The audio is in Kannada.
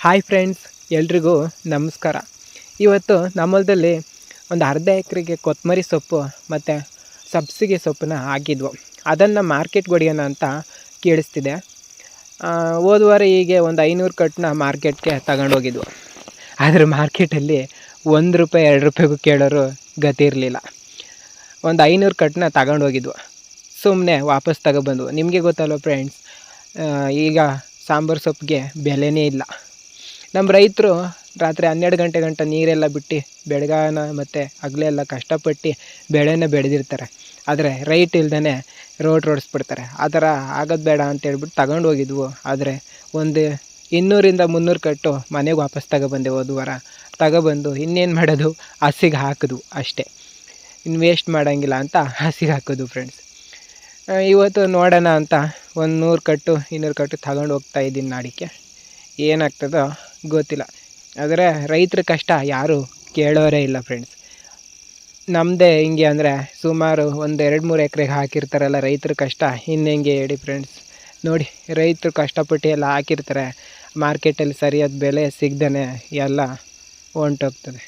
ಹಾಯ್ ಫ್ರೆಂಡ್ಸ್, ಎಲ್ರಿಗೂ ನಮಸ್ಕಾರ. ಇವತ್ತು ನಮ್ಮಲ್ದಲ್ಲಿ ಒಂದು ಅರ್ಧ ಎಕರೆಗೆ ಕೊತ್ತಂಬರಿ ಸೊಪ್ಪು ಮತ್ತು ಸಬ್ಬಸಿಗೆ ಸೊಪ್ಪನ್ನ ಹಾಕಿದ್ವು. ಅದನ್ನು ಮಾರ್ಕೆಟ್ಗೆ ಹೊಡಿಯೋಣ ಅಂತ ಕೇಳಿಸ್ತಿದೆ. ಹೋದ ವಾರ ಹೀಗೆ ಒಂದು 500 ಕಟ್ಟನ್ನ ಮಾರ್ಕೆಟ್ಗೆ ತಗೊಂಡೋಗಿದ್ವು. ಆದರೆ ಮಾರ್ಕೆಟಲ್ಲಿ ₹1 ₹2 ಕೇಳೋರು ಗತಿ ಇರಲಿಲ್ಲ. ಒಂದು 500 ಕಟ್ಟನ್ನ ತಗೊಂಡೋಗಿದ್ವು. ಸುಮ್ಮನೆ ವಾಪಸ್ ತಗೊಬಂದ್ವು. ನಿಮಗೆ ಗೊತ್ತಲ್ವ ಫ್ರೆಂಡ್ಸ್, ಈಗ ಸಾಂಬಾರು ಸೊಪ್ಪಿಗೆ ಬೆಲೆನೇ ಇಲ್ಲ. ನಮ್ಮ ರೈತರು ರಾತ್ರಿ 12 ಗಂಟೆ ಗಂಟ ನೀರೆಲ್ಲ ಬಿಟ್ಟು ಬೆಳಗಾನ ಮತ್ತು ಹಗಲೆಲ್ಲ ಕಷ್ಟಪಟ್ಟು ಬೆಳೆನ ಬೆಳೆದಿರ್ತಾರೆ. ಆದರೆ ರೈಟ್ ಇಲ್ದೇ ರೋಡ್ ಓಡಿಸ್ಬಿಡ್ತಾರೆ. ಆ ಥರ ಆಗೋದು ಬೇಡ ಅಂತೇಳ್ಬಿಟ್ಟು ತಗೊಂಡು ಹೋಗಿದ್ವು. ಆದರೆ ಒಂದು 200-300 ಕಟ್ಟು ಮನೆಗೆ ವಾಪಸ್ ತಗೊಬಂದೆ. ಹೋದ ವಾರ ತಗೊಬಂದು ಇನ್ನೇನು ಮಾಡೋದು, ಹಸಿಗೆ ಹಾಕಿದ್ವು ಅಷ್ಟೇ. ಇನ್ನು ವೇಸ್ಟ್ ಮಾಡೋಂಗಿಲ್ಲ ಅಂತ ಹಸಿಗೆ ಹಾಕೋದು ಫ್ರೆಂಡ್ಸ್. ಇವತ್ತು ನೋಡೋಣ ಅಂತ ಒಂದು 100 ಕಟ್ಟು 200 ಕಟ್ಟು ತಗೊಂಡು ಹೋಗ್ತಾಯಿದ್ದೀನಿ ನಾಡಿಕೆ. ಏನಾಗ್ತದೋ ಗೊತ್ತಿಲ್ಲ. ಆದರೆ ರೈತರ ಕಷ್ಟ ಯಾರೂ ಕೇಳೋರೇ ಇಲ್ಲ ಫ್ರೆಂಡ್ಸ್. ನಮ್ಮದೇ ಹಿಂಗೆ ಅಂದರೆ ಸುಮಾರು ಒಂದು 2-3 ಎಕರೆಗೆ ಹಾಕಿರ್ತಾರಲ್ಲ ರೈತರ ಕಷ್ಟ ಇನ್ನೆಂಗೆ ಹೇಳಿ ಫ್ರೆಂಡ್ಸ್. ನೋಡಿ, ರೈತರು ಕಷ್ಟಪಟ್ಟು ಎಲ್ಲ ಹಾಕಿರ್ತಾರೆ, ಮಾರ್ಕೆಟಲ್ಲಿ ಸರಿಯಾದ ಬೆಲೆ ಸಿಗ್ದೇ ಎಲ್ಲ ಹೊಂಟೋಗ್ತದೆ.